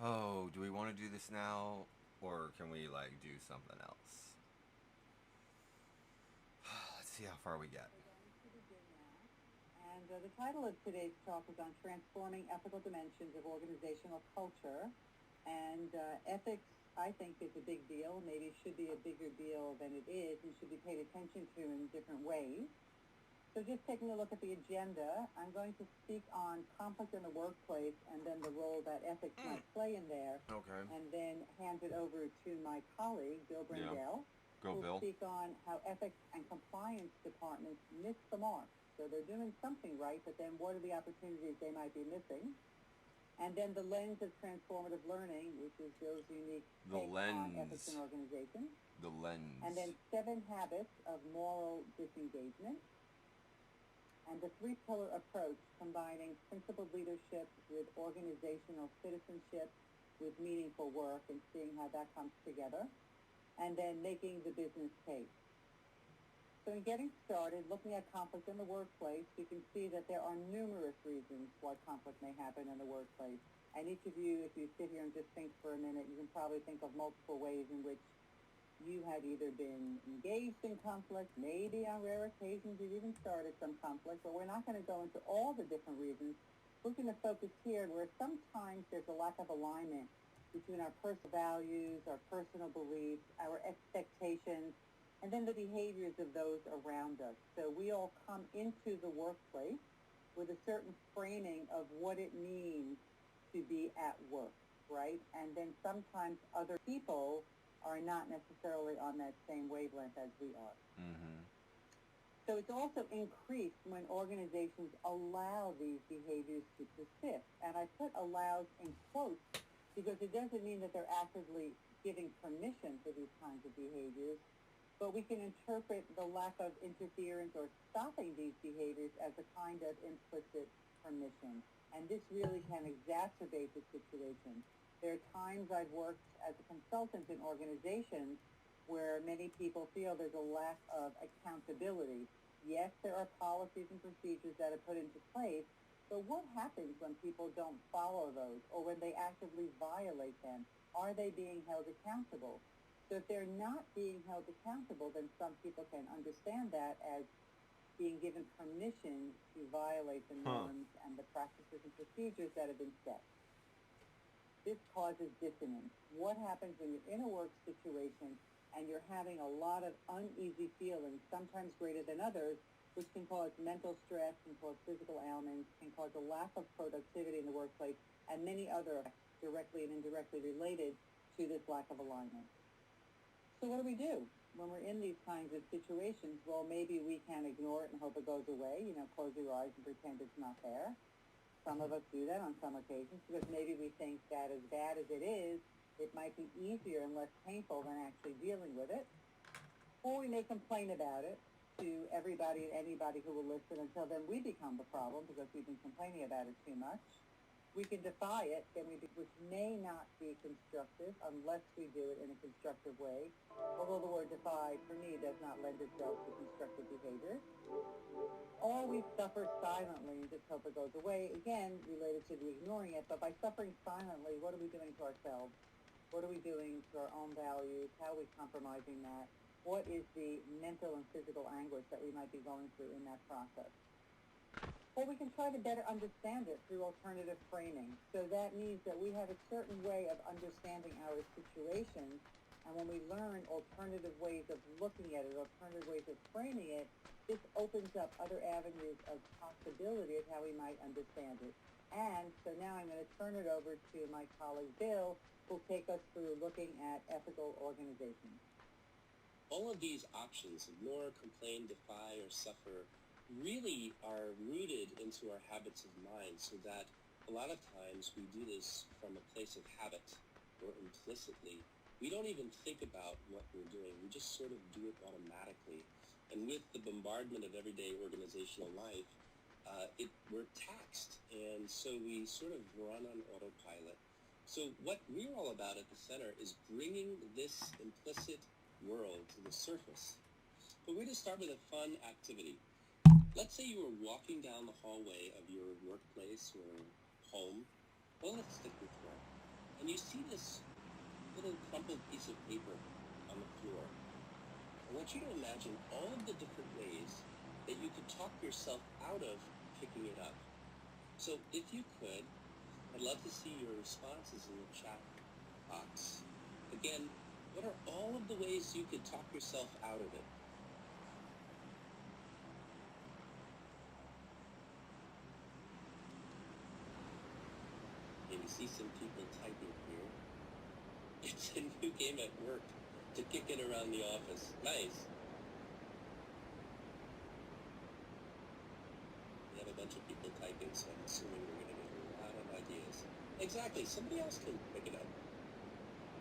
Oh, do we want to do this now, or can we like do something else? Let's see how far we get. We're going to begin now. And the title of today's talk is on transforming ethical dimensions of organizational culture. And ethics, I think, is a big deal. Maybe it should be a bigger deal than it is and should be paid attention to in different ways. So just taking a look at the agenda, I'm going to speak on conflict in the workplace and then the role that ethics might play in there, Okay. and then hand it over to my colleague, Bill Yeah. Brindell, Go, who will Bill. speak on how ethics and compliance departments miss the mark. So they're doing something right, but then what are the opportunities they might be missing? And then the lens of transformative learning, which is Bill's unique The take on ethics in lens. organizations. The And lens. then 7 habits of moral disengagement, and the three-pillar approach, combining principled leadership with organizational citizenship with meaningful work and seeing how that comes together, and then making the business case. So in getting started, looking at conflict in the workplace, we can see that there are numerous reasons why conflict may happen in the workplace. And each of you, if you sit here and just think for a minute, you can probably think of multiple ways in which you have either been engaged in conflict, maybe on rare occasions you've even started some conflict, but we're not going to go into all the different reasons. We're going to focus here where sometimes there's a lack of alignment between our personal values, our personal beliefs, our expectations, and then the behaviors of those around us. So we all come into the workplace with a certain framing of what it means to be at work, right? And then sometimes other people are not necessarily on that same wavelength as we are. Mm-hmm. So it's also increased when organizations allow these behaviors to persist. And I put allows in quotes because it doesn't mean that they're actively giving permission for these kinds of behaviors, but we can interpret the lack of interference or stopping these behaviors as a kind of implicit permission. And this really can exacerbate the situation. There are times I've worked as a consultant in organizations where many people feel there's a lack of accountability. Yes, there are policies and procedures that are put into place, but what happens when people don't follow those or when they actively violate them? Are they being held accountable? So if they're not being held accountable, then some people can understand that as being given permission to violate the Huh. norms and the practices and procedures that have been set. This causes dissonance. What happens when you're in a work situation and you're having a lot of uneasy feelings, sometimes greater than others, which can cause mental stress, can cause physical ailments, can cause a lack of productivity in the workplace, and many other effects directly and indirectly related to this lack of alignment. So what do we do when we're in these kinds of situations? Well, maybe we can ignore it and hope it goes away, close your eyes and pretend it's not there. Some of us do that on some occasions because maybe we think that as bad as it is, it might be easier and less painful than actually dealing with it. Or we may complain about it to everybody and anybody who will listen until then we become the problem because we've been complaining about it too much. We can defy it, which may not be constructive unless we do it in a constructive way. Although the word defy, for me, does not lend itself to constructive behavior. Or we suffer silently and just hope it goes away, again, related to the ignoring it. But by suffering silently, what are we doing to ourselves? What are we doing to our own values? How are we compromising that? What is the mental and physical anguish that we might be going through in that process? Or we can try to better understand it through alternative framing. So that means that we have a certain way of understanding our situations, and when we learn alternative ways of looking at it, alternative ways of framing it, this opens up other avenues of possibility of how we might understand it. And so now I'm going to turn it over to my colleague Bill, who'll take us through looking at ethical organizations. All of these options, ignore, complain, defy, or suffer, really are rooted into our habits of mind, so that a lot of times we do this from a place of habit or implicitly. We don't even think about what we're doing. We just sort of do it automatically. And with the bombardment of everyday organizational life, we're taxed. And so we sort of run on autopilot. So what we're all about at the center is bringing this implicit world to the surface. But we're going to start with a fun activity. Let's say you were walking down the hallway of your workplace or home. Well, let's stick with work. And paper on the floor. I want you to imagine all of the different ways that you could talk yourself out of picking it up. So if you could, I'd love to see your responses in the chat box. Again, what are all of the ways you could talk yourself out of it? Maybe see some people typing here. It's a new game at work to kick it around the office. Nice. We have a bunch of people typing, so I'm assuming we're going to get a lot of ideas. Exactly. Somebody else can pick it up.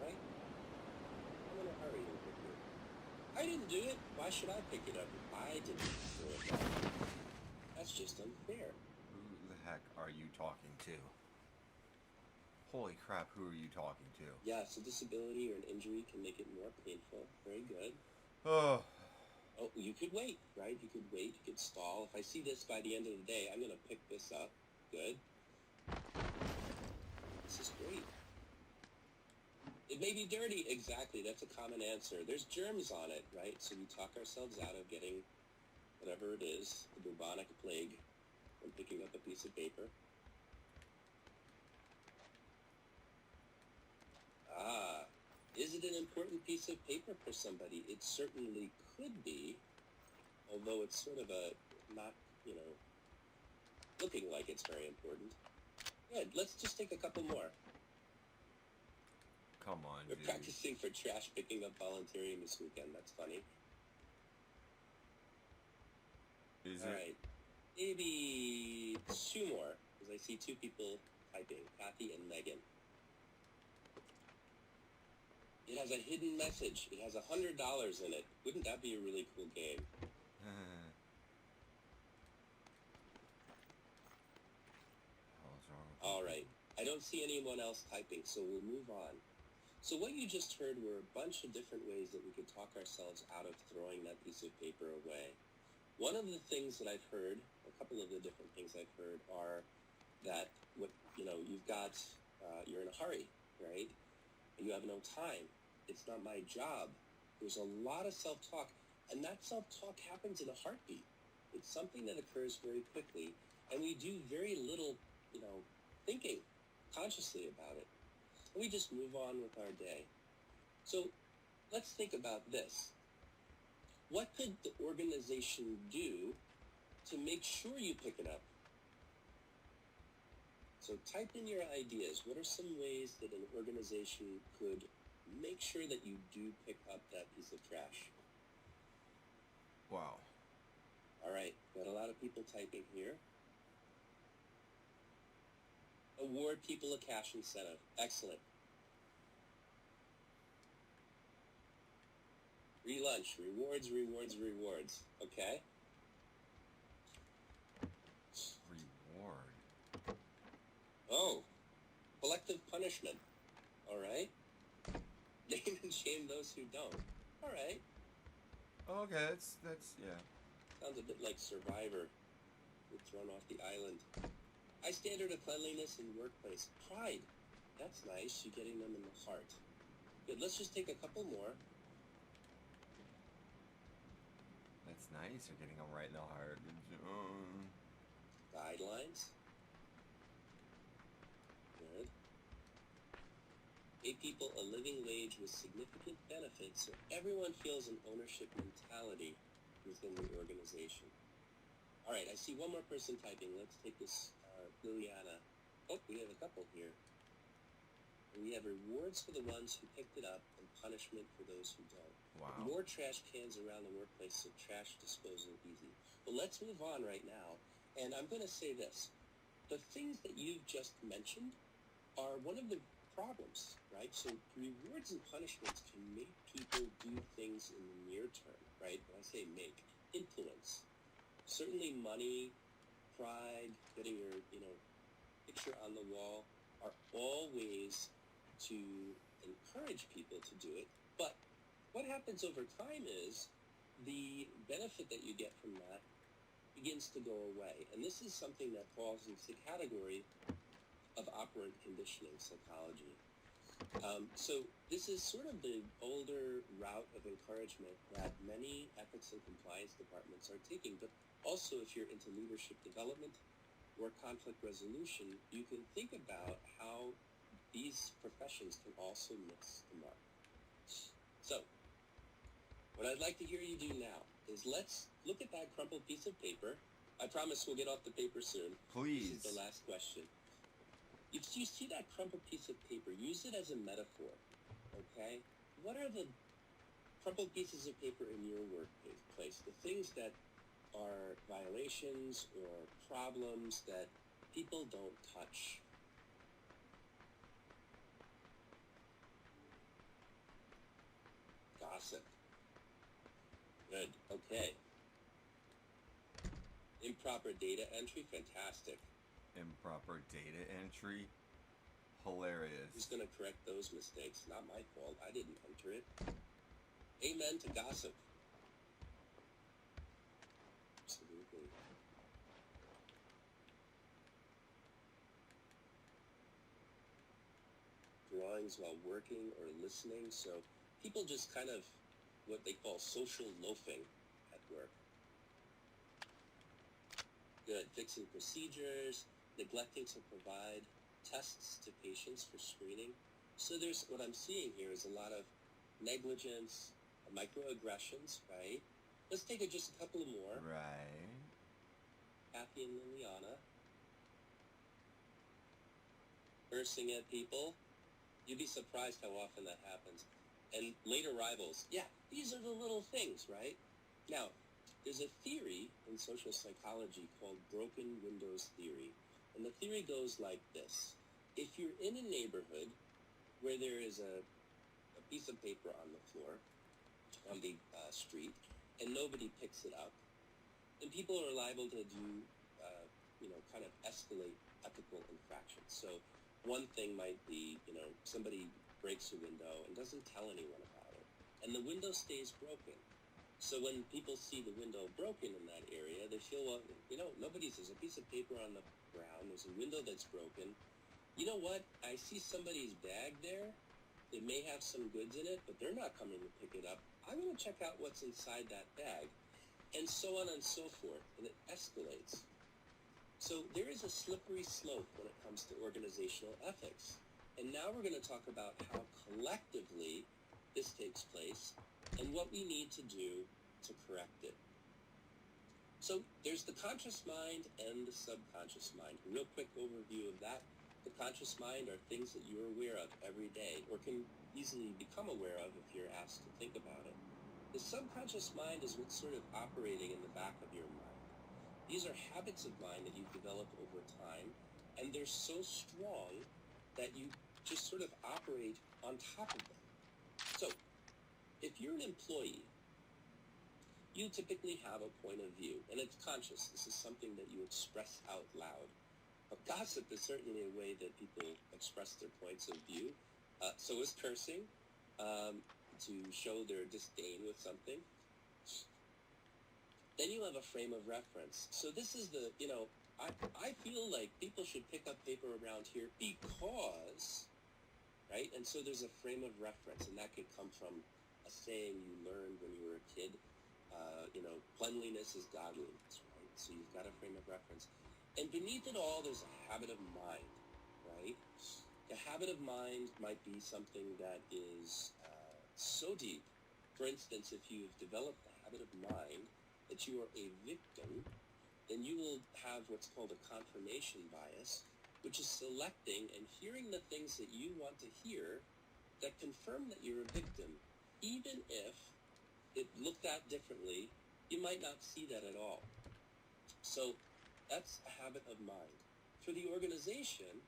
Right? I'm in a hurry over here. I didn't do it. Why should I pick it up if I didn't do it? That's just unfair. Who the heck are you talking to? Holy crap, who are you talking to? Yeah, so disability or an injury can make it more painful. Very good. Oh. Oh, you could wait, right? You could wait, you could stall. If I see this by the end of the day, I'm going to pick this up. Good. This is great. It may be dirty. Exactly, that's a common answer. There's germs on it, right? So we talk ourselves out of getting whatever it is, the bubonic plague, from picking up a piece of paper. Ah, is it an important piece of paper for somebody? It certainly could be, although it's sort of a not, looking like it's very important. Good, let's just take a couple more. Come on, We're dude. practicing for trash picking up volunteering this weekend. That's funny. Is All it? right, maybe two more, because I see two people typing, Kathy and Megan. It has a hidden message. It has $100 in it. Wouldn't that be a really cool game? What's wrong with All right. I don't see anyone else typing, so we'll move on. So what you just heard were a bunch of different ways that we could talk ourselves out of throwing that piece of paper away. One of the things that I've heard, a couple of the different things I've heard are that you've got, you're in a hurry, right? You have no time. It's not my job. There's a lot of self-talk, and that self-talk happens in a heartbeat. It's something that occurs very quickly, and we do very little, thinking consciously about it. And we just move on with our day. So let's think about this. What could the organization do to make sure you pick it up? So type in your ideas. What are some ways that an organization could make sure that you do pick up that piece of trash? Wow. All right, got a lot of people typing here. Award people a cash incentive. Excellent. Free lunch. Rewards, rewards, rewards. Okay? Reward. Oh, collective punishment. All right? Name and shame those who don't. All right. Okay, that's yeah. Sounds a bit like Survivor. You're thrown off the island. High standard of cleanliness in workplace. Pride. That's nice. You're getting them in the heart. Good. Let's just take a couple more. That's nice. You're getting them right in the heart. Guidelines. Good. Pay people a living wage with significant benefits so everyone feels an ownership mentality within the organization. All right, I see one more person typing. Let's take this, Liliana. Oh, we have a couple here. And we have rewards for the ones who picked it up and punishment for those who don't. Wow. More trash cans around the workplace so trash disposal easy. Well, let's move on right now. And I'm going to say this. The things that you've just mentioned are one of the problems, right? So rewards and punishments can make people do things in the near term, right? When I say make, influence. Certainly money, pride, getting your, picture on the wall are all ways to encourage people to do it. But what happens over time is the benefit that you get from that begins to go away. And this is something that falls into the category of operant conditioning psychology. So this is sort of the older route of encouragement that many ethics and compliance departments are taking. But also, if you're into leadership development or conflict resolution, you can think about how these professions can also miss the mark. So, what I'd like to hear you do now is let's look at that crumpled piece of paper. I promise we'll get off the paper soon. Please. This is the last question. If you see that crumpled piece of paper, use it as a metaphor, okay? What are the crumpled pieces of paper in your workplace? The things that are violations or problems that people don't touch. Gossip. Good, okay. Improper data entry, fantastic. Improper data entry, hilarious. Who's going to correct those mistakes? Not my fault. I didn't enter it. Amen to gossip. Absolutely. Drawings while working or listening. So people just kind of what they call social loafing at work. Good. Fixing procedures, neglecting to provide tests to patients for screening. So there's what I'm seeing here is a lot of negligence, microaggressions, right? Let's take just a couple more. Right. Kathy and Liliana. Cursing at people. You'd be surprised how often that happens. And late arrivals. Yeah, these are the little things, right? Now, there's a theory in social psychology called broken windows theory. And the theory goes like this. If you're in a neighborhood where there is a piece of paper on the floor, on the street, and nobody picks it up, then people are liable to do, kind of escalate ethical infractions. So one thing might be, somebody breaks a window and doesn't tell anyone about it, and the window stays broken. So when people see the window broken in that area, they feel, well, there's a piece of paper on the ground, there's a window that's broken. You know what? I see somebody's bag there. It may have some goods in it, but they're not coming to pick it up. I'm going to check out what's inside that bag, and so on and so forth, and it escalates. So there is a slippery slope when it comes to organizational ethics. And now we're going to talk about how collectively this takes place and what we need to do to correct it. So there's the conscious mind and the subconscious mind. A real quick overview of that. The conscious mind are things that you're aware of every day or can easily become aware of if you're asked to think about it. The subconscious mind is what's sort of operating in the back of your mind. These are habits of mind that you've developed over time, and they're so strong that you just sort of operate on top of them. So, if you're an employee, you typically have a point of view, and it's conscious. This is something that you express out loud. But gossip is certainly a way that people express their points of view. So is cursing, to show their disdain with something. Then you have a frame of reference. So this is the, I feel like people should pick up paper around here because, right? And so there's a frame of reference, and that could come from a saying you learned when you were a kid. Cleanliness is godliness, right? So you've got a frame of reference. And beneath it all, there's a habit of mind, right? The habit of mind might be something that is so deep. For instance, if you've developed the habit of mind that you are a victim, then you will have what's called a confirmation bias, which is selecting and hearing the things that you want to hear that confirm that you're a victim. Even if it looked at differently, you might not see that at all. So that's a habit of mind. For the organization,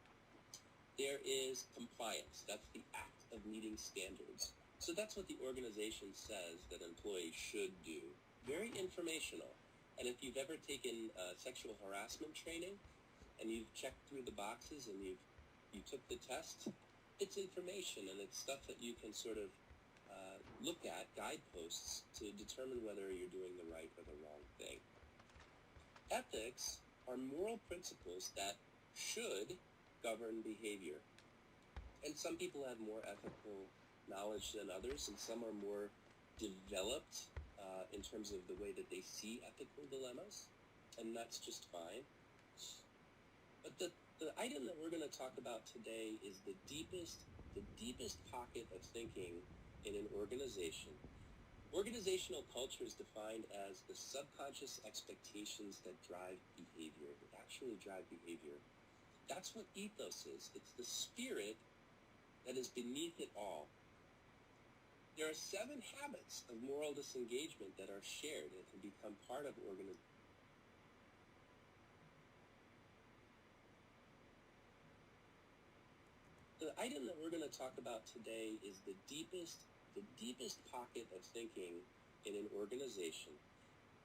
there is compliance. That's the act of meeting standards. So that's what the organization says that employees should do. Very informational. And if you've ever taken sexual harassment training and you've checked through the boxes and you took the test, it's information and it's stuff that you can sort of look at, guideposts, to determine whether you're doing the right or the wrong thing. Ethics are moral principles that should govern behavior. And some people have more ethical knowledge than others, and some are more developed in terms of the way that they see ethical dilemmas, and that's just fine. But the item that we're going to talk about today is the deepest pocket of thinking in an organization. Organizational culture is defined as the subconscious expectations that drive behavior, that actually drive behavior. That's what ethos is. It's the spirit that is beneath it all. There are 7 habits of moral disengagement that are shared and can become part of organizations. The item that we're going to talk about today is the deepest pocket of thinking in an organization.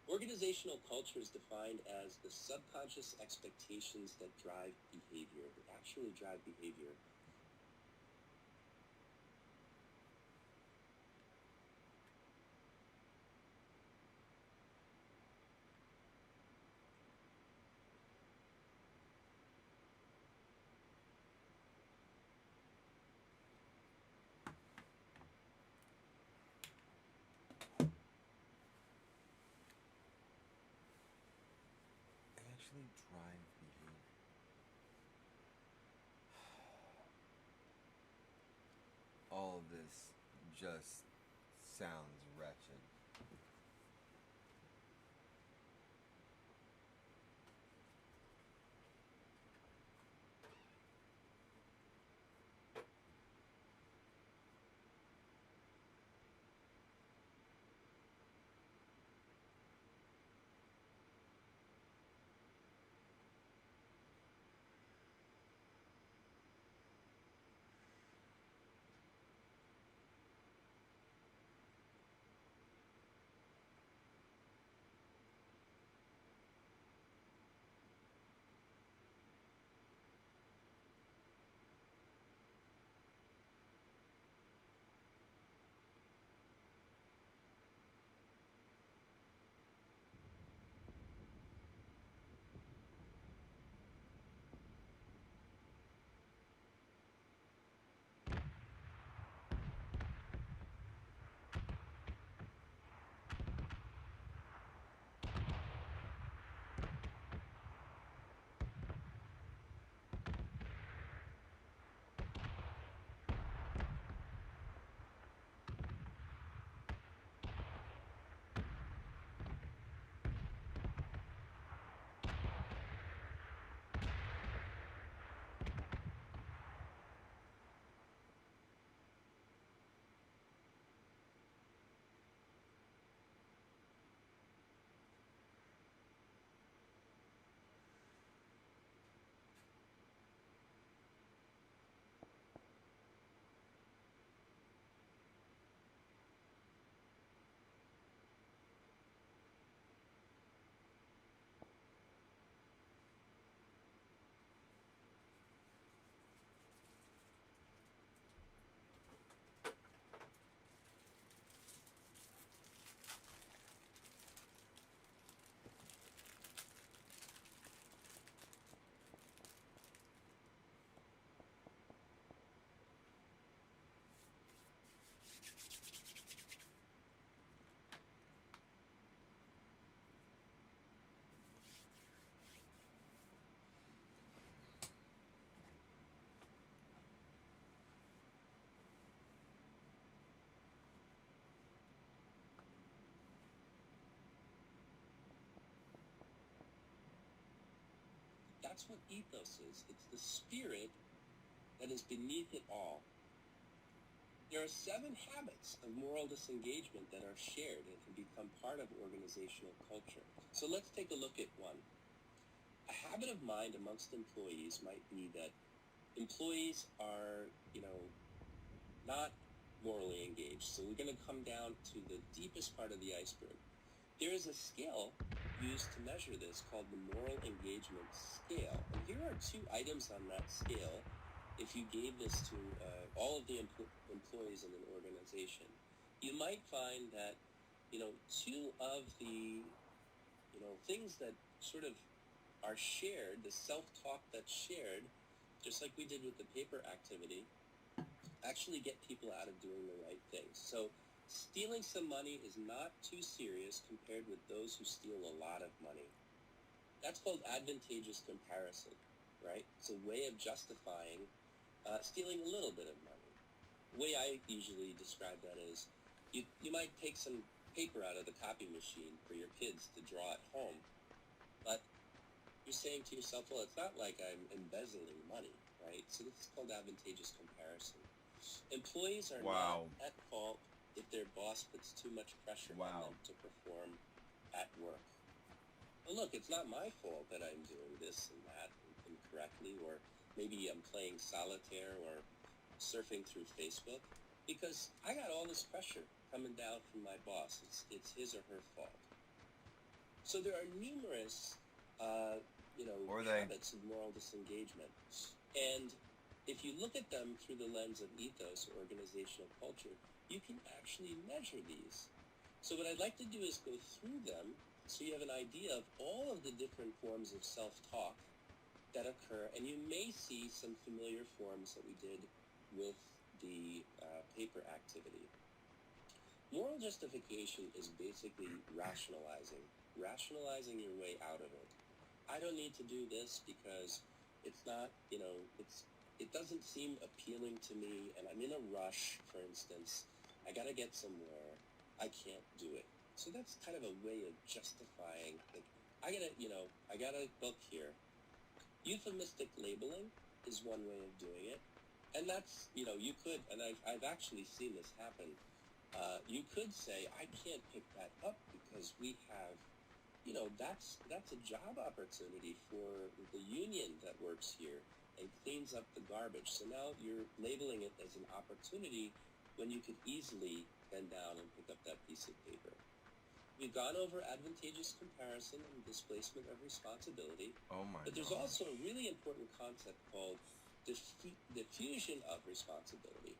Organizational culture is defined as the subconscious expectations that drive behavior, that actually drive behavior. Actually drive behavior. All of this just sounds wretched. That's what ethos is. It's the spirit that is beneath it all. There are 7 habits of moral disengagement that are shared and can become part of organizational culture. So let's take a look at one. A habit of mind amongst employees might be that employees are, not morally engaged. So we're going to come down to the deepest part of the iceberg. There is a scale used to measure this called the moral engagement scale. And here are 2 items on that scale. If you gave this to all of the employees in an organization, you might find that, 2 of the, things that sort of are shared, the self-talk that's shared, just like we did with the paper activity, actually get people out of doing the right things. So stealing some money is not too serious compared with those who steal a lot of money. That's called advantageous comparison, right? It's a way of justifying stealing a little bit of money. The way I usually describe that is you might take some paper out of the copy machine for your kids to draw at home, but you're saying to yourself, well, it's not like I'm embezzling money, right? So this is called advantageous comparison. Employees are not at fault if their boss puts too much pressure on them to perform at work. Well, look, it's not my fault that I'm doing this and that incorrectly, or maybe I'm playing solitaire or surfing through Facebook, because I got all this pressure coming down from my boss. It's his or her fault. So there are numerous habits of moral disengagement. And if you look at them through the lens of ethos or organizational culture, you can actually measure these. So what I'd like to do is go through them so you have an idea of all of the different forms of self-talk that occur, and you may see some familiar forms that we did with the paper activity. Moral justification is basically rationalizing your way out of it. I don't need to do this because it's not, it doesn't seem appealing to me, and I'm in a rush, for instance. I got to get somewhere. I can't do it. So that's kind of a way of justifying, like, I got a book here. Euphemistic labeling is one way of doing it. And that's, you could, and I've actually seen this happen. You could say, I can't pick that up because we have, that's a job opportunity for the union that works here and cleans up the garbage. So now you're labeling it as an opportunity when you could easily bend down and pick up that piece of paper. We've gone over advantageous comparison and displacement of responsibility. Oh my But there's gosh. also a really important concept called diffusion of responsibility.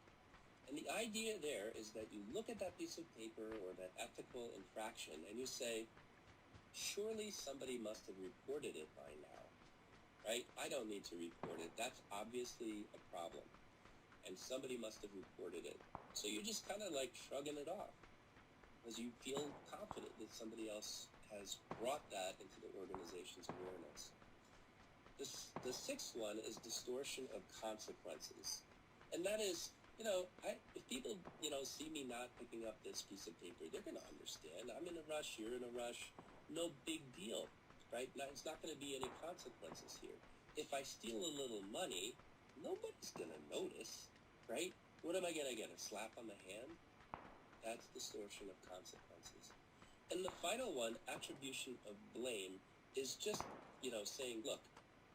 And the idea there is that you look at that piece of paper or that ethical infraction and you say, surely somebody must have reported it by now, right? I don't need to report it. That's obviously a problem. And somebody must have reported it. So you're just kind of like shrugging it off because you feel confident that somebody else has brought that into the organization's awareness. The sixth one is distortion of consequences. And that is, if people, see me not picking up this piece of paper, they're going to understand. I'm in a rush, you're in a rush, no big deal, right? It's not going to be any consequences here. If I steal a little money, nobody's going to notice, right? What am I going to get, a slap on the hand? That's distortion of consequences. And the final one, attribution of blame, is just, saying, look,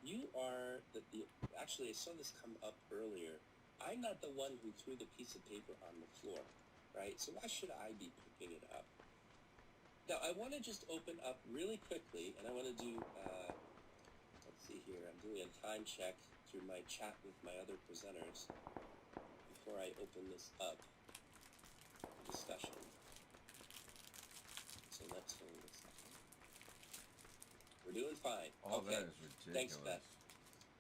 you are actually, I saw this come up earlier. I'm not the one who threw the piece of paper on the floor, right? So why should I be picking it up? Now, I want to just open up really quickly, and I want to do, let's see here, I'm doing a time check through my chat with my other presenters before I open this up for discussion. So let's hold a second. We're doing fine. Oh, okay. That is ridiculous. Thanks, Beth.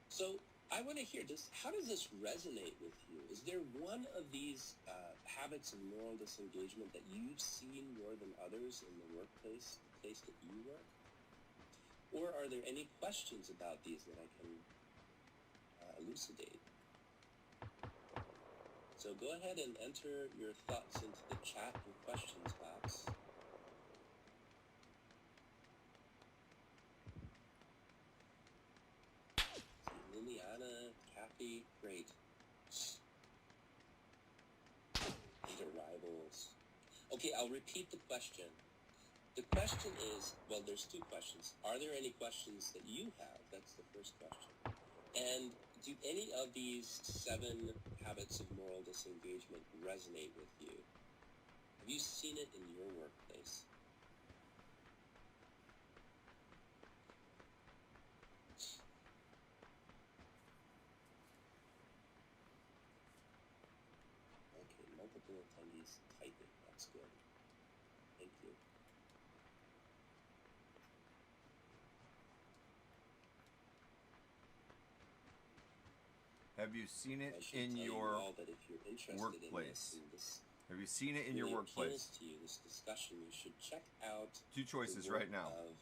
So I want to hear this. How does this resonate with you? Is there one of these habits of moral disengagement that you've seen more than others in the workplace, the place that you work? Or are there any questions about these that I can elucidate? So go ahead and enter your thoughts into the chat and questions box. Liliana, Kathy, great. The rivals. Okay, I'll repeat the question. The question is, well, there's two questions. Are there any questions that you have? That's the first question. And do any of these 7 habits of moral disengagement resonate with you? Have you seen it in your workplace? Okay, multiple attendees typing. That's good. Thank you. Have you seen it I should in tell you your all that if you're interested workplace? in this, Have you seen it in really your workplace? appeals to you, this discussion, you should check out Two choices the work right now. of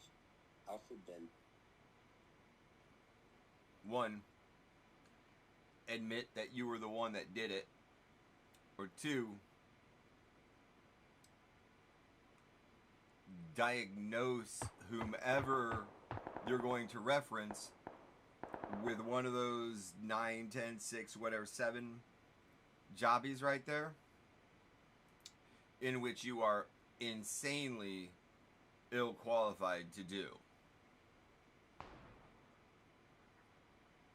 Alfred Ben. One, admit that you were the one that did it. Or two, diagnose whomever you're going to reference with one of those 9, 10, 6, whatever, 7 jobbies right there, in which you are insanely ill qualified to do.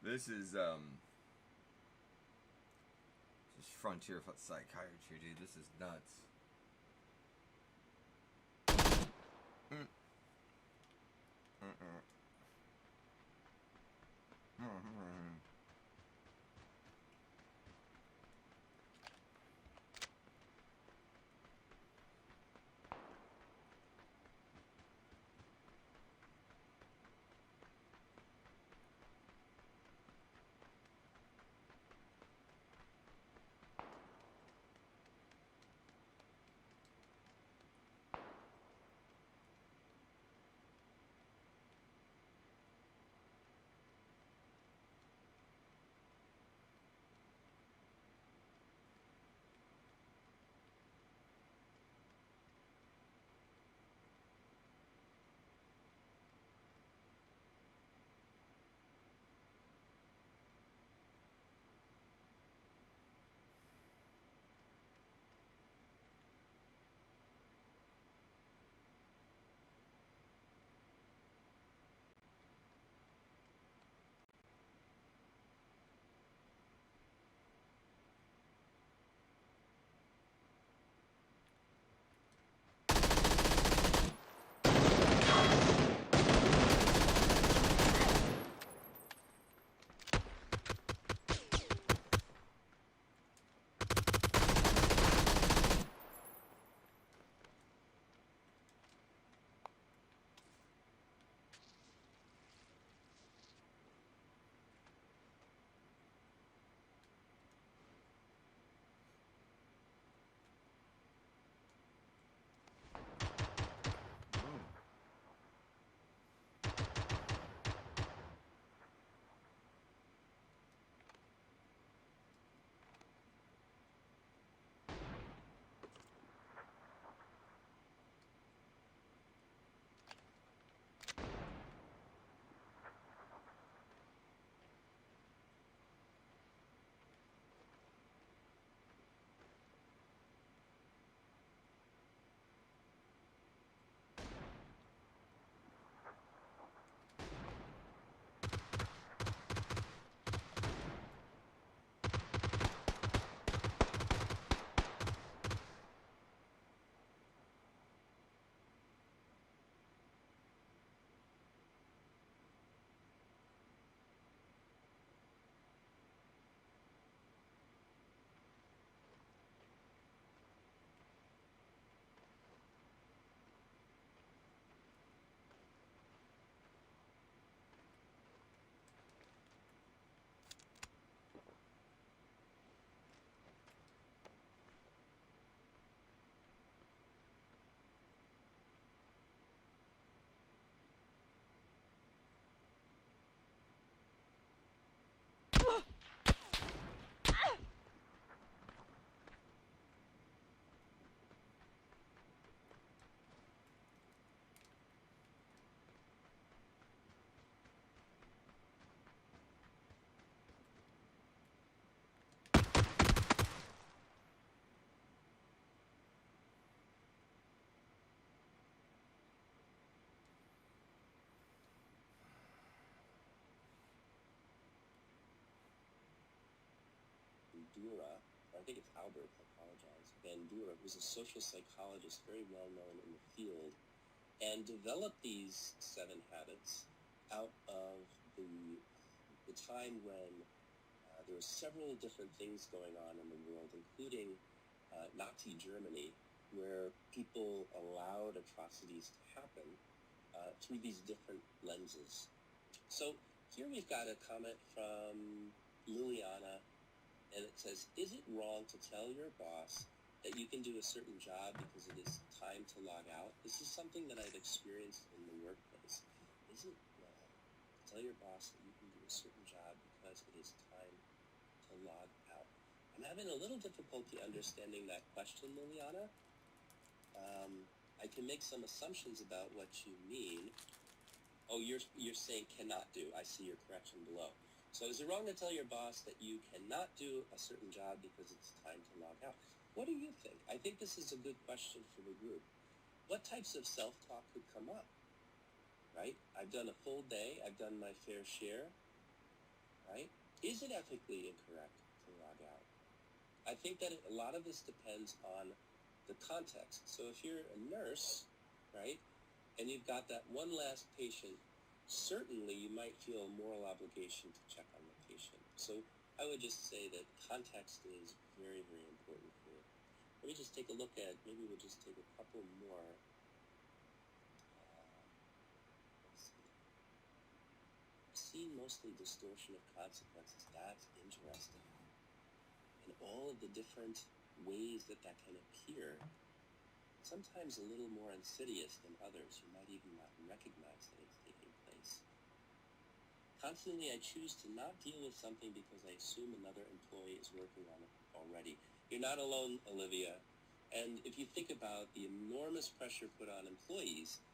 This is just frontier psychiatry, dude. This is nuts. Bandura, or I think it's Albert, I apologize, Bandura, who's a social psychologist very well known in the field, and developed these 7 habits out of the time when there were several different things going on in the world, including Nazi Germany, where people allowed atrocities to happen through these different lenses. So here we've got a comment from Liliana, and it says, is it wrong to tell your boss that you can do a certain job because it is time to log out? This is something that I've experienced in the workplace. Is it wrong to tell your boss that you can do a certain job because it is time to log out? I'm having a little difficulty understanding that question, Liliana. I can make some assumptions about what you mean. Oh, you're saying cannot do. I see your correction below. So is it wrong to tell your boss that you cannot do a certain job because it's time to log out? What do you think? I think this is a good question for the group. What types of self-talk could come up, right? I've done a full day. I've done my fair share, right? Is it ethically incorrect to log out? I think that a lot of this depends on the context. So if you're a nurse, right, and you've got that one last patient, certainly you might feel a moral obligation to check on the patient. So I would just say that context is very, very important here. Let me just take a look at, maybe we'll just take a couple more. Let's see. Seeing mostly distortion of consequences, that's interesting. And all of the different ways that that can appear, sometimes a little more insidious than others. You might even not recognize that it's taking place. Constantly, I choose to not deal with something because I assume another employee is working on it already. You're not alone, Olivia. And if you think about the enormous pressure put on employees,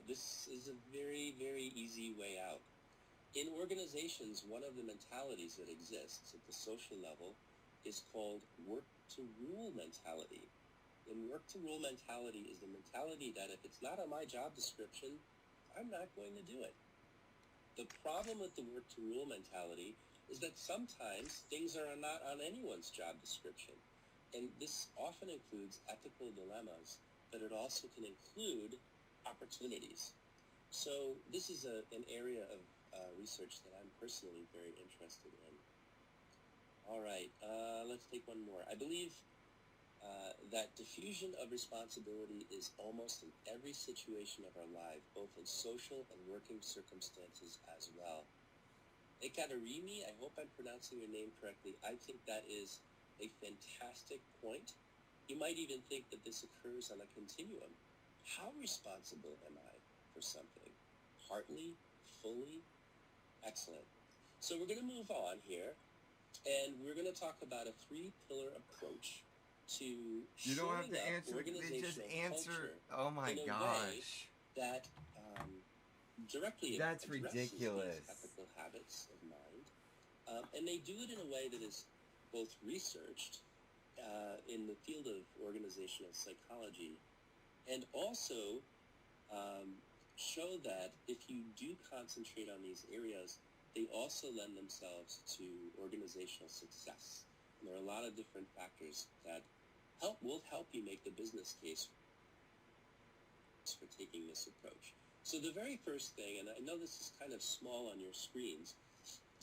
this is a very, very easy way out. In organizations, one of the mentalities that exists at the social level is called work-to-rule mentality. And work-to-rule mentality is the mentality that if it's not on my job description, I'm not going to do it. The problem with the work-to-rule mentality is that sometimes things are not on anyone's job description. And this often includes ethical dilemmas, but it also can include opportunities. So this is an area of research that I'm personally very interested in. All right, let's take one more. I believe that diffusion of responsibility is almost in every situation of our life, both in social and working circumstances as well. Ekaterimi, I hope I'm pronouncing your name correctly. I think that is a fantastic point. You might even think that this occurs on a continuum. How responsible am I for something? Partly, fully? Excellent. So we're going to move on here. And we're going to talk about a three-pillar approach to You don't have showing to up answer. They just organizational answer. culture Oh my in a way gosh. that directly That's addresses ridiculous. these ethical habits of mind. And they do it in a way that is both researched in the field of organizational psychology and also show that if you do concentrate on these areas, they also lend themselves to organizational success. And there are a lot of different factors that will help you make the business case for taking this approach. So the very first thing, and I know this is kind of small on your screens,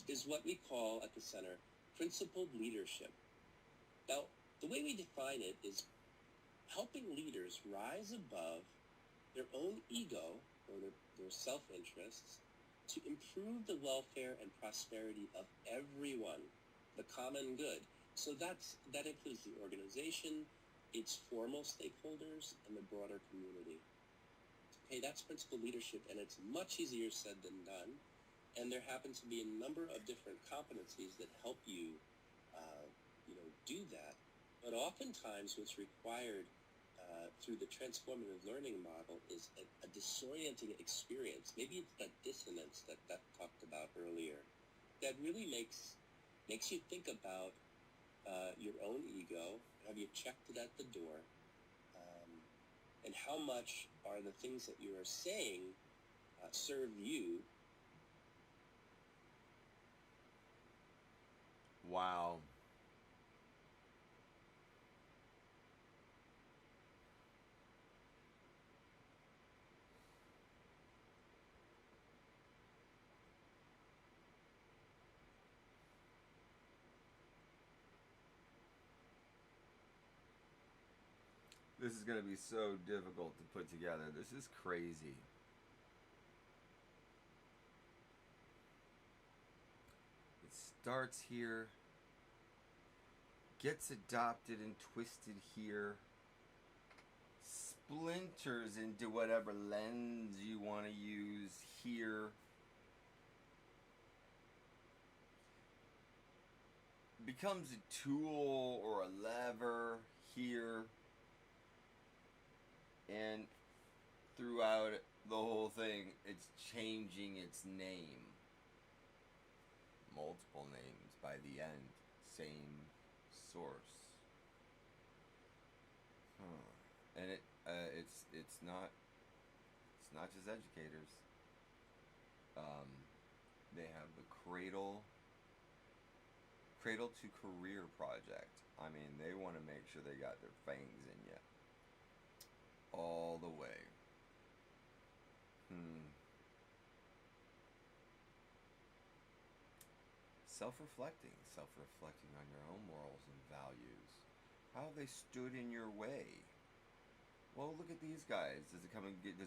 is what we call at the center principled leadership. Now, the way we define it is helping leaders rise above their own ego or their self-interests to improve the welfare and prosperity of everyone, the common good. So that includes the organization, its formal stakeholders, and the broader community. Okay, that's principled leadership, and it's much easier said than done. And there happen to be a number of different competencies that help you, do that. But oftentimes, what's required through the transformative learning model is a disorienting experience. Maybe it's that dissonance that talked about earlier that really makes you think about your own ego. Have you checked it at the door? And how much are the things that you are saying serve you? Wow. This is going to be so difficult to put together. This is crazy. It's starts here, gets adopted and twisted here, splinters into whatever lens you want to use here, becomes a tool or a lever here, and throughout the whole thing, it's changing its name. Multiple names by the end. Same source. And it's not just educators. They have the Cradle to Career project. I mean, they want to make sure they got their fangs in you all the way. Self-reflecting on your own morals and values. How have they stood in your way? Well, look at these guys. Does it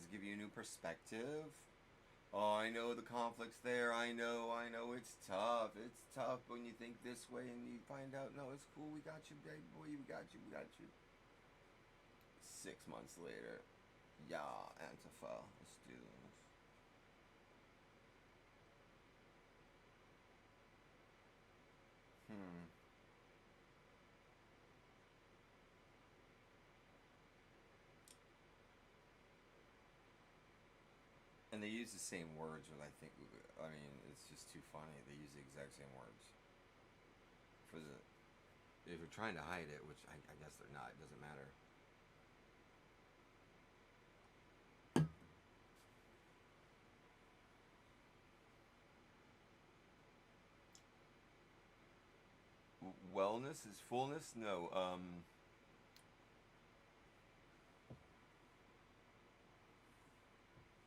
give you a new perspective? Oh, I know the conflict's there. I know. It's tough. It's tough when you think this way and you find out, no, it's cool. We got you, baby boy. We got you. 6 months later, yeah, Antifa. Let's do this. And they use the same words, which I mean, it's just too funny. They use the exact same words. If you're trying to hide it, which I guess they're not, it doesn't matter. Wellness is fullness? No.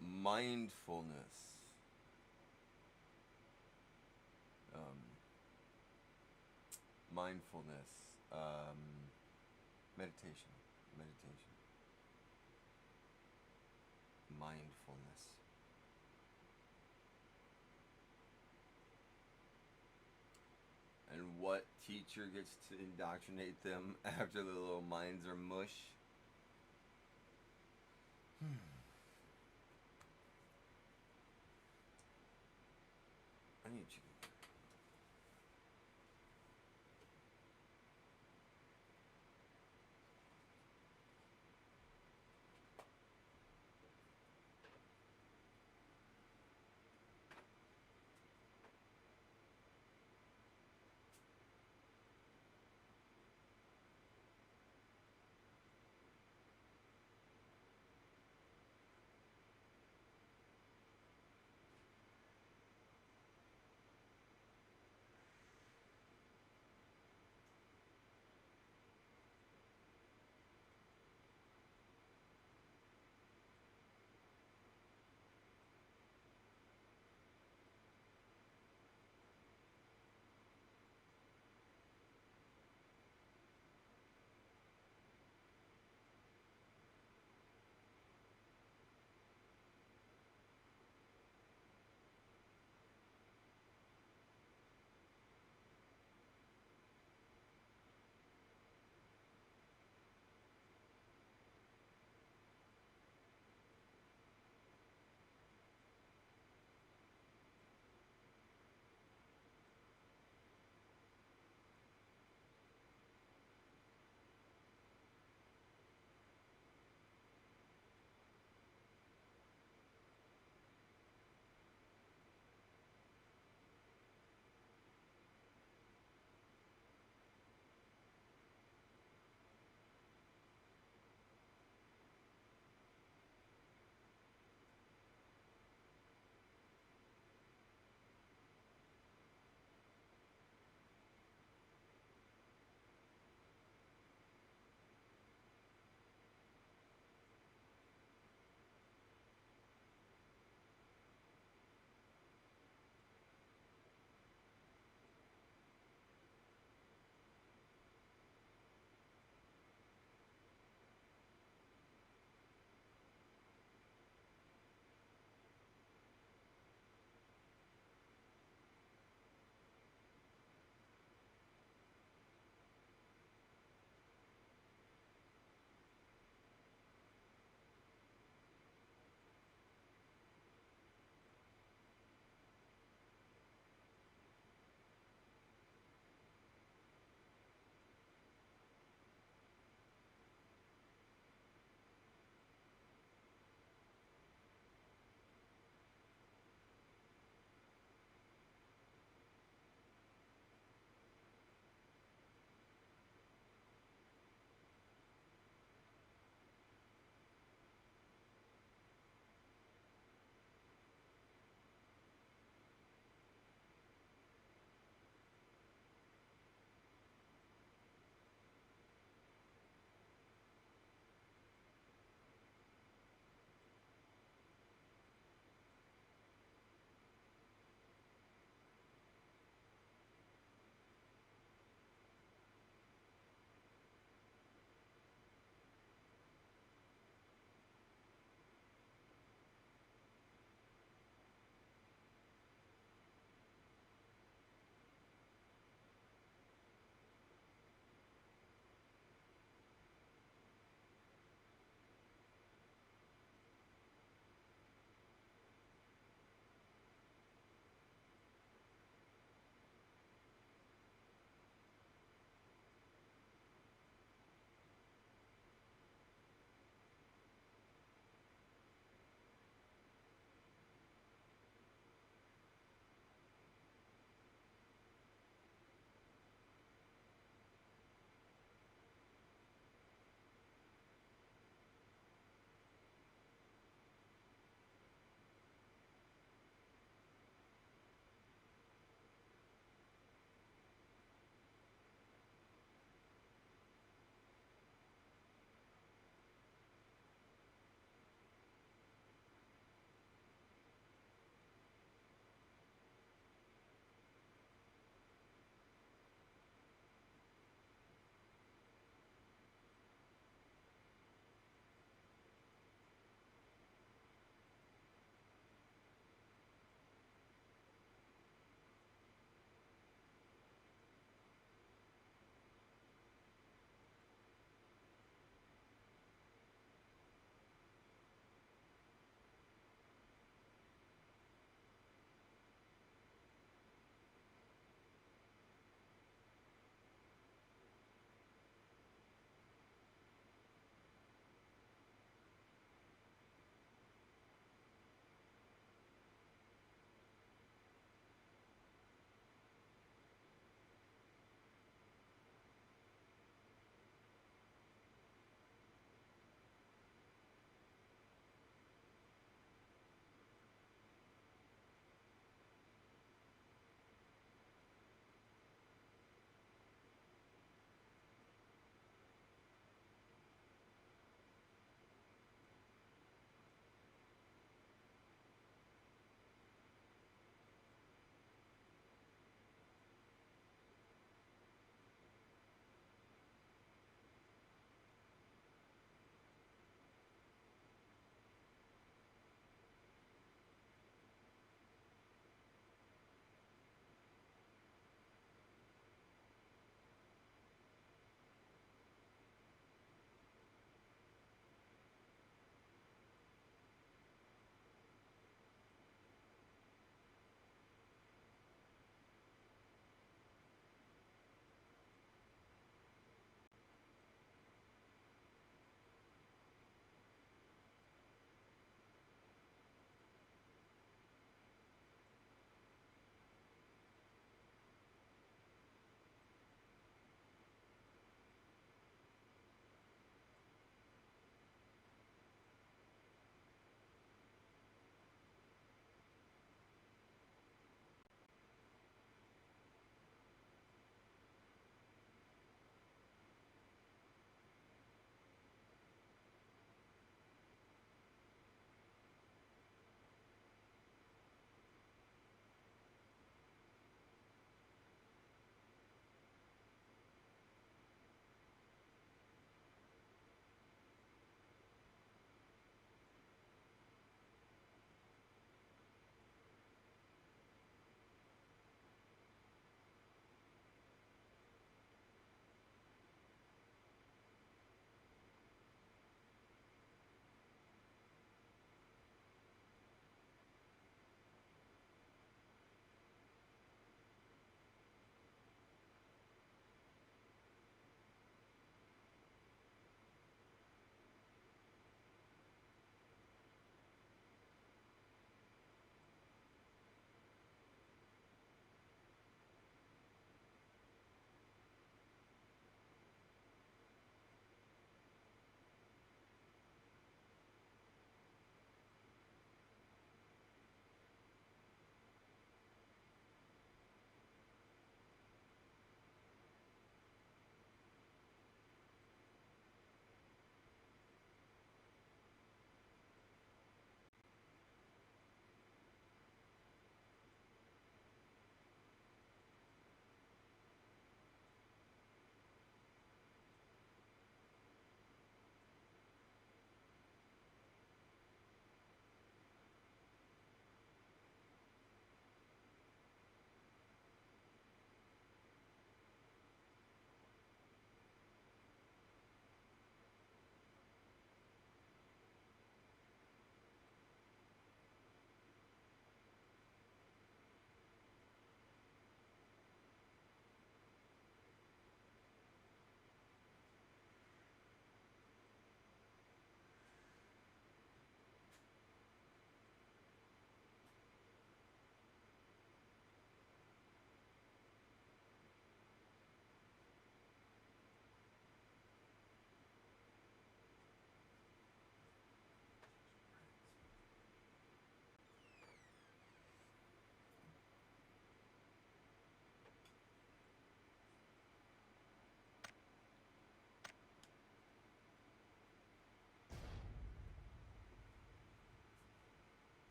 Mindfulness. Mindfulness. Meditation. Mindfulness. And what teacher gets to indoctrinate them after the little minds are mush? I need chicken.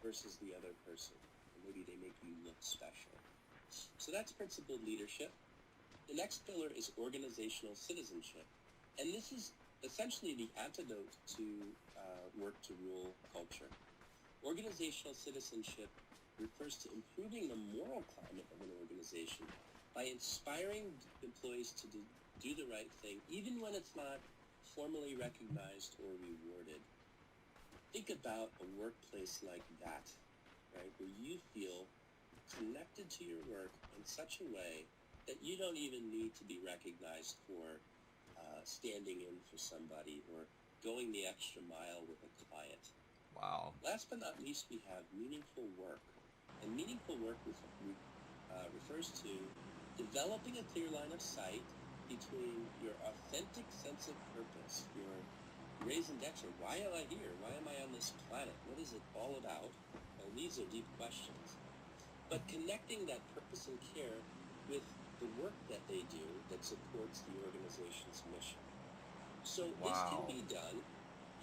versus the other person. And maybe they make you look special. So that's principled leadership. The next pillar is organizational citizenship. And this is essentially the antidote to work to rule culture. Organizational citizenship refers to improving the moral climate of an organization by inspiring employees to do the right thing, even when it's not formally recognized or rewarded. Think about a workplace like that, right, where you feel connected to your work in such a way that you don't even need to be recognized for standing in for somebody or going the extra mile with a client. Wow. Last but not least, we have meaningful work. And meaningful work refers to developing a clear line of sight between your authentic sense of purpose, your raison d'etre. Why am I here? Why am I on this planet? What is it all about? Well, these are deep questions. But connecting that purpose and care with the work that they do that supports the organization's mission. So this can be done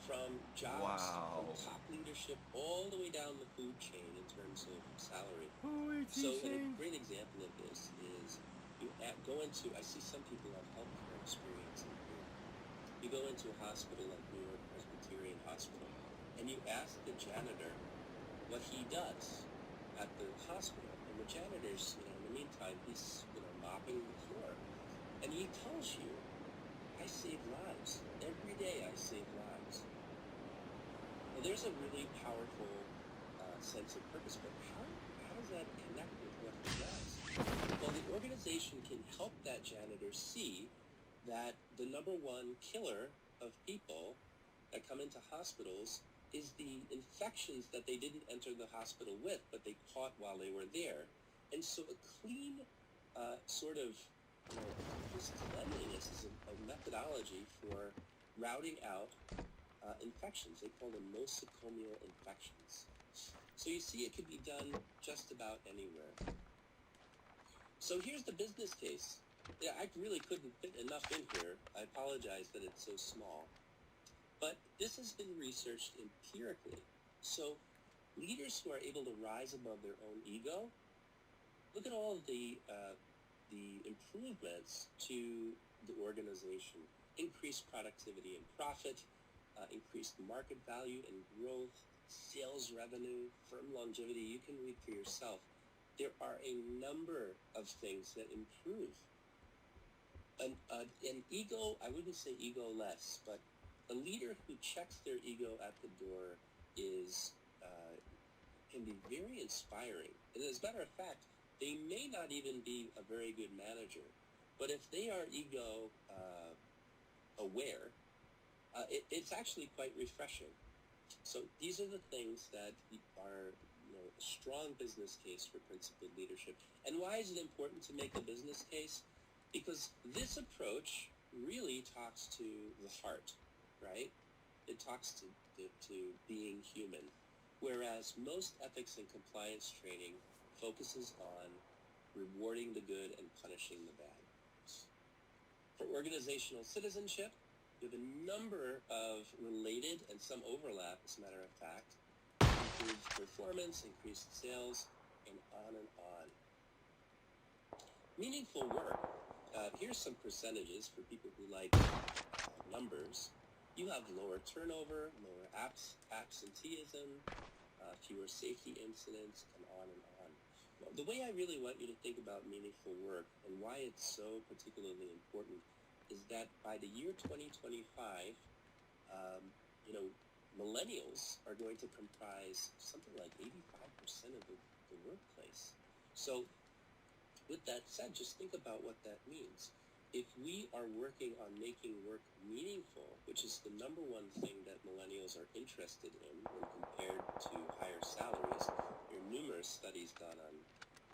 from jobs, from top leadership, all the way down the food chain in terms of salary. So a great example of this is you go into, I see some people have healthcare experience in here. You go into a hospital like New York Presbyterian Hospital, and you ask the janitor what he does at the hospital. And the janitor's, in the meantime, he's, mopping the floor. And he tells you, I save lives. Every day I save lives. Well, there's a really powerful sense of purpose, but how does that connect with what he does? Well, the organization can help that janitor see that the number one killer of people that come into hospitals is the infections that they didn't enter the hospital with, but they caught while they were there. And so a clean sort of this cleanliness is a methodology for routing out infections. They call them nosocomial infections. So you see, it could be done just about anywhere. So here's the business case. Yeah, I really couldn't fit enough in here. I apologize that it's so small. But this has been researched empirically. So leaders who are able to rise above their own ego, look at all of the improvements to the organization. Increased productivity and profit, increased market value and growth, sales revenue, firm longevity. You can read for yourself. There are a number of things that improve. An ego, I wouldn't say ego less, but a leader who checks their ego at the door can be very inspiring. And as a matter of fact, they may not even be a very good manager, but if they are ego aware, it's actually quite refreshing. So these are the things that are a strong business case for principled leadership. And why is it important to make a business case? Because this approach really talks to the heart, right? It talks to being human, whereas most ethics and compliance training focuses on rewarding the good and punishing the bad. For organizational citizenship, we have a number of related and some overlap, as a matter of fact. Improved performance, increased sales, and on and on. Meaningful work. Here's some percentages for people who like numbers. You have lower turnover, lower absenteeism, fewer safety incidents, and on and on. Well, the way I really want you to think about meaningful work and why it's so particularly important is that by the year 2025, millennials are going to comprise something like 85% of the workplace. So with that said, just think about what that means. If we are working on making work meaningful, which is the number one thing that millennials are interested in when compared to higher salaries, there are numerous studies done on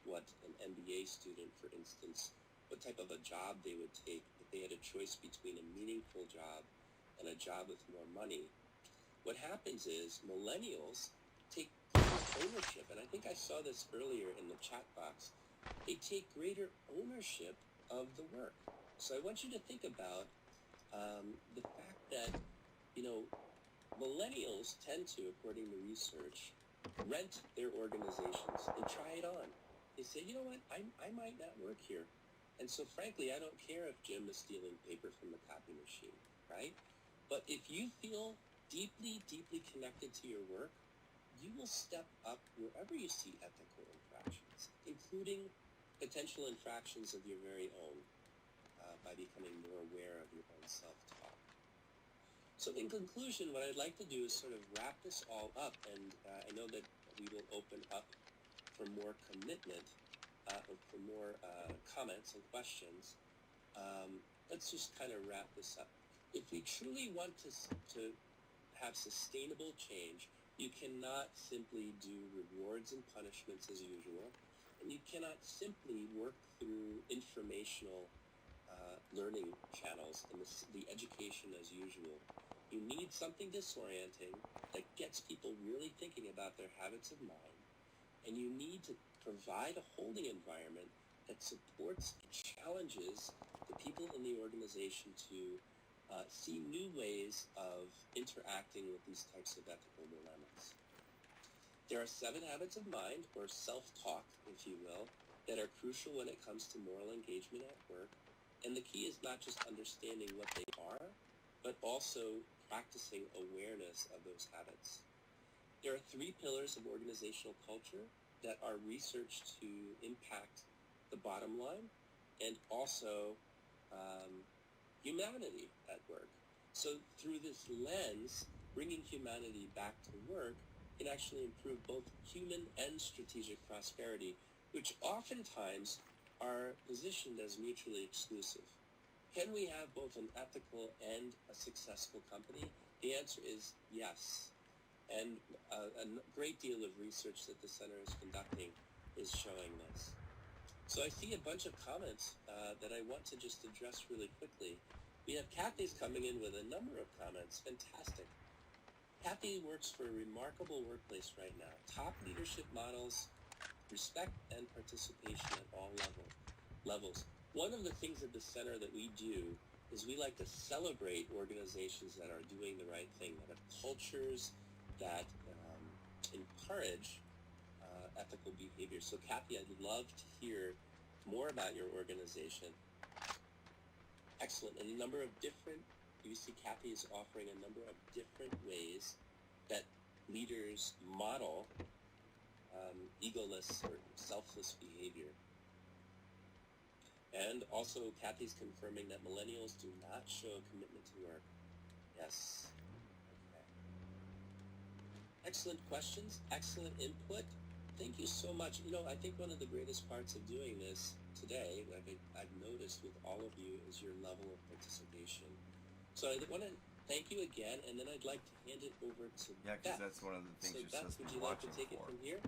what an MBA student, for instance, what type of a job they would take if they had a choice between a meaningful job and a job with more money. What happens is millennials take greater ownership, and I think I saw this earlier in the chat box. They take greater ownership of the work. So I want you to think about the fact that, millennials tend to, according to research, rent their organizations and try it on. They say, you know what, I might not work here. And so frankly, I don't care if Jim is stealing paper from the copy machine, right? But if you feel deeply, deeply connected to your work, you will step up wherever you see ethical infractions, including potential infractions of your very own, by becoming more aware of your own self-talk. So in conclusion, what I'd like to do is sort of wrap this all up, and I know that we will open up for more commitment, or for more comments and questions. Let's just kind of wrap this up. If we truly want to have sustainable change, you cannot simply do rewards and punishments as usual, and you cannot simply work through informational learning channels and the education as usual. You need something disorienting that gets people really thinking about their habits of mind, and you need to provide a holding environment that supports and challenges the people in the organization to see new ways of interacting with these types of ethical dilemmas. There are 7 habits of mind, or self-talk, if you will, that are crucial when it comes to moral engagement at work. And the key is not just understanding what they are, but also practicing awareness of those habits. There are 3 pillars of organizational culture that are researched to impact the bottom line and also humanity at work. So through this lens, bringing humanity back to work can actually improve both human and strategic prosperity, which oftentimes are positioned as mutually exclusive. Can we have both an ethical and a successful company? The answer is yes. And a great deal of research that the center is conducting is showing this. So I see a bunch of comments that I want to just address really quickly. We have Kathy's coming in with a number of comments. Fantastic. Kathy works for a remarkable workplace right now. Top leadership models, respect and participation at all levels. One of the things at the center that we do is we like to celebrate organizations that are doing the right thing, that have cultures that encourage ethical behavior. So Kathy, I'd love to hear more about your organization. Excellent. And you see Kathy is offering a number of different ways that leaders model egoless or selfless behavior. And also, Kathy's confirming that millennials do not show a commitment to work. Yes. Okay. Excellent questions, excellent input. Thank you so much. You know, I think one of the greatest parts of doing this today, I've noticed with all of you, is your level of participation. So I want to thank you again, and then I'd like to hand it over to Beth. Yeah, because that's one of the things you're Beth, supposed to would be you like to watching take for. it from here?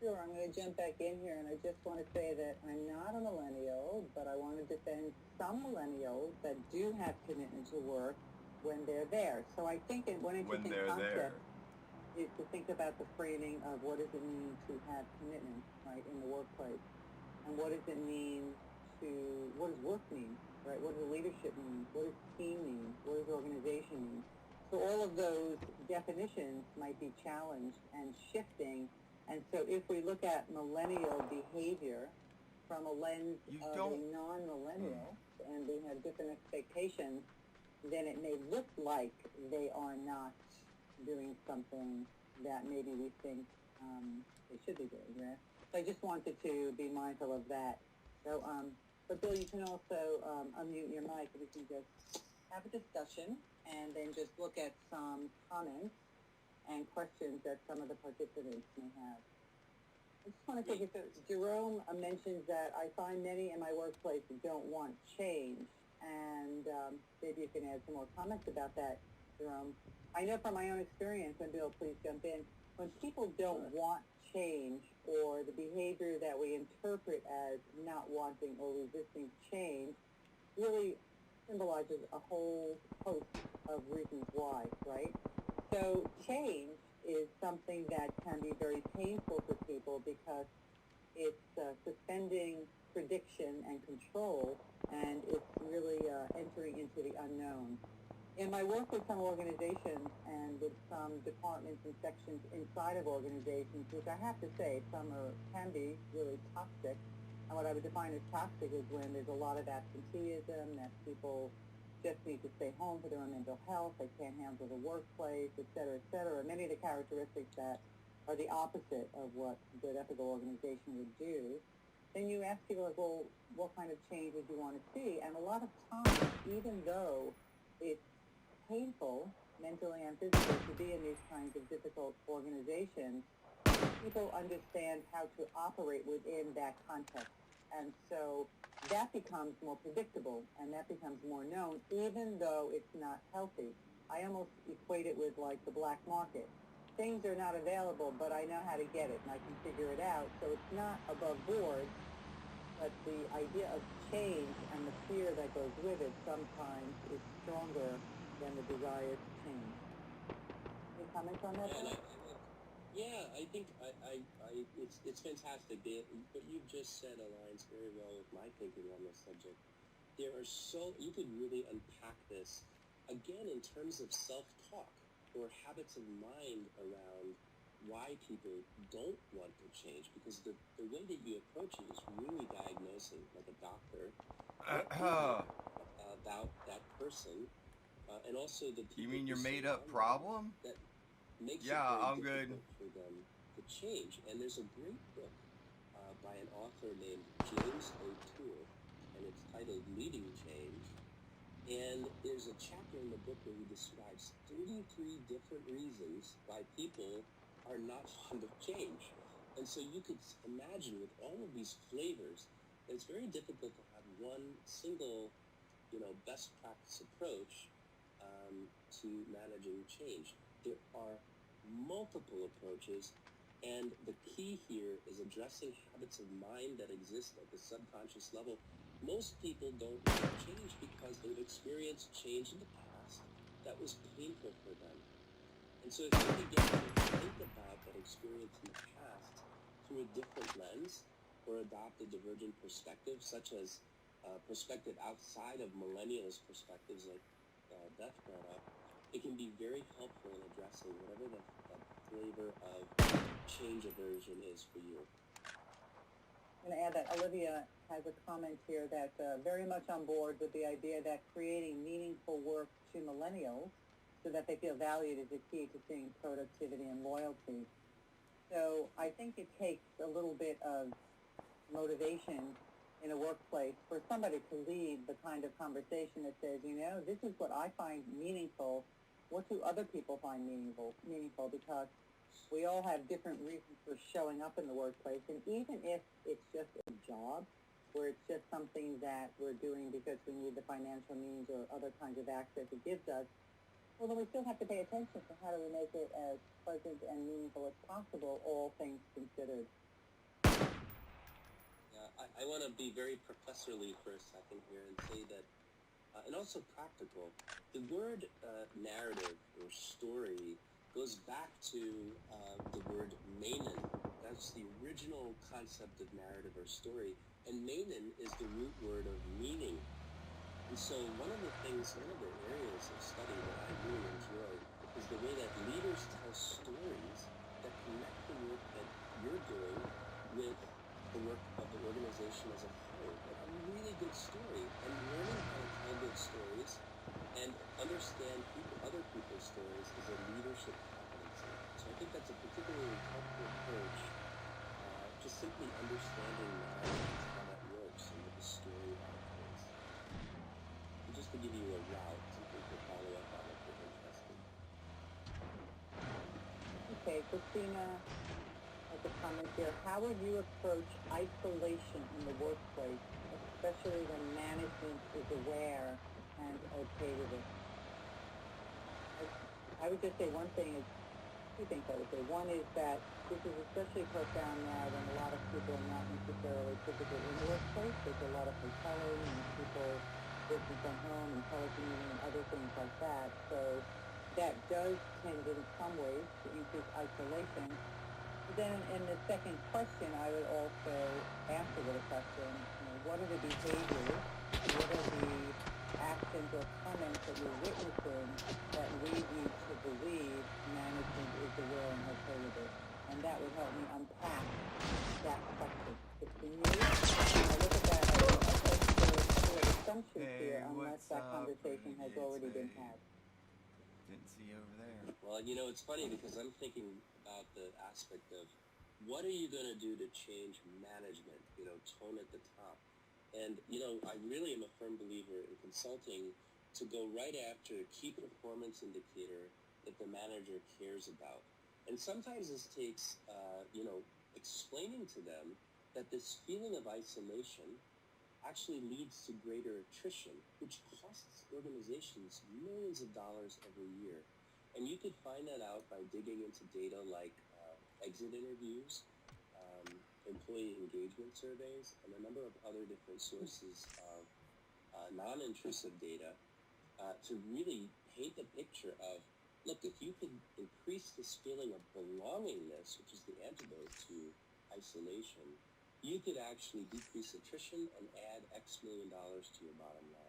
Sure, I'm going to jump back in here, and I just want to say that I'm not a millennial, but I want to defend some millennials that do have commitment to work when they're there. So I think one interesting concept is to think about the framing of what does it mean to have commitment, right, in the workplace, and what does it mean what does work mean, right? What does leadership mean? What does team mean? What does organization mean? So all of those definitions might be challenged and shifting. And so if we look at millennial behavior from a lens of a non-millennial, and we have different expectations, then it may look like they are not doing something that maybe we think they should be doing, right? So I just wanted to be mindful of that. So, but Bill, you can also unmute your mic, and we can just have a discussion and then just look at some comments and questions that some of the participants may have. I just want to take it. Jerome mentions that I find many in my workplace don't want change, and maybe you can add some more comments about that, Jerome. I know from my own experience, and Bill, please jump in, when people don't want change, or the behavior that we interpret as not wanting or resisting change really symbolizes a whole host of reasons why, right? So change is something that can be very painful for people because it's suspending prediction and control, and it's really entering into the unknown. In my work with some organizations and with some departments and sections inside of organizations, which I have to say, can be really toxic. And what I would define as toxic is when there's a lot of absenteeism, that people just need to stay home for their own mental health, they can't handle the workplace, et cetera, many of the characteristics that are the opposite of what a good ethical organization would do. Then you ask people, like, well, what kind of change would you want to see? And a lot of times, even though it's painful, mentally and physically, to be in these kinds of difficult organizations, people understand how to operate within that context. And so that becomes more predictable and that becomes more known, even though it's not healthy. I almost equate it with like the black market. Things are not available, but I know how to get it and I can figure it out. So it's not above board, but the idea of change and the fear that goes with it sometimes is stronger than the desire to change. Any comments on that? I think it's fantastic. What you've just said aligns very well with my thinking on this subject. You could really unpack this, again, in terms of self-talk or habits of mind around why people don't want to change, because the way that you approach it is really diagnosing, like a doctor, about that person, and also the people. You mean your made-up problem? That makes yeah, it very I'm difficult good. for them to change. And there's a great book by an author named James O'Toole, and it's titled Leading Change. And there's a chapter in the book where he describes 33 different reasons why people are not fond of change. And so you could imagine, with all of these flavors, that it's very difficult to have one single, best practice approach to managing change. There are multiple approaches, and the key here is addressing habits of mind that exist at the subconscious level. Most people don't want to change because they've experienced change in the past that was painful for them. And so if you begin to think about that experience in the past through a different lens, or adopt a divergent perspective, such as perspective outside of millennials' perspectives, like Beth brought up, it can be very helpful in addressing whatever that flavor of change aversion is for you. I'm going to add that Olivia has a comment here that's very much on board with the idea that creating meaningful work to millennials so that they feel valued is the key to seeing productivity and loyalty. So I think it takes a little bit of motivation in a workplace for somebody to lead the kind of conversation that says, this is what I find meaningful. What do other people find meaningful? Because we all have different reasons for showing up in the workplace. And even if it's just a job, where it's just something that we're doing because we need the financial means or other kinds of access it gives us, well, then we still have to pay attention to how do we make it as pleasant and meaningful as possible, all things considered. I want to be very professorly for a second here and say that, and also practical, the word narrative or story goes back to the word meinen. That's the original concept of narrative or story, and meinen is the root word of meaning. And so one of the areas of study that I really enjoy is the way that leaders tell stories that connect the work that you're doing with the work of the organization as a whole. But a really good story, and learning how to tell good stories and understand other people's stories is a leadership competency. So I think that's a particularly helpful approach, just simply understanding how that works and what the story arc is. And just to give you a route, something to follow up on if you're interested. Okay, Christina has a comment here. How would you approach isolation in the workplace, especially when management is aware and okay with it? I would just say two things I would say. One is that this is especially profound now when a lot of people are not necessarily physically in the workplace. There's a lot of hoteling and people working from home and telecommuting and other things like that. So that does tend in some ways to increase isolation. Then in the second question, I would also answer with a question, what are the behaviors, what are the actions or comments that you're witnessing that lead you to believe management is the will and okay with it. And that would help me unpack that question. Because to me, when I look at that, I think, okay, there are a couple of assumptions Hey, here unless what's that up, conversation has Renegades already been Way? had. Didn't see you over there. Well, it's funny because I'm thinking about the aspect of what are you going to do to change management, tone at the top. And, I really am a firm believer in consulting to go right after a key performance indicator that the manager cares about. And sometimes this takes, explaining to them that this feeling of isolation actually leads to greater attrition, which costs organizations millions of dollars every year. And you could find that out by digging into data like exit interviews, employee engagement surveys, and a number of other different sources of non-intrusive data to really paint a picture of, look, if you could increase this feeling of belongingness, which is the antidote to isolation, you could actually decrease attrition and add X million dollars to your bottom line.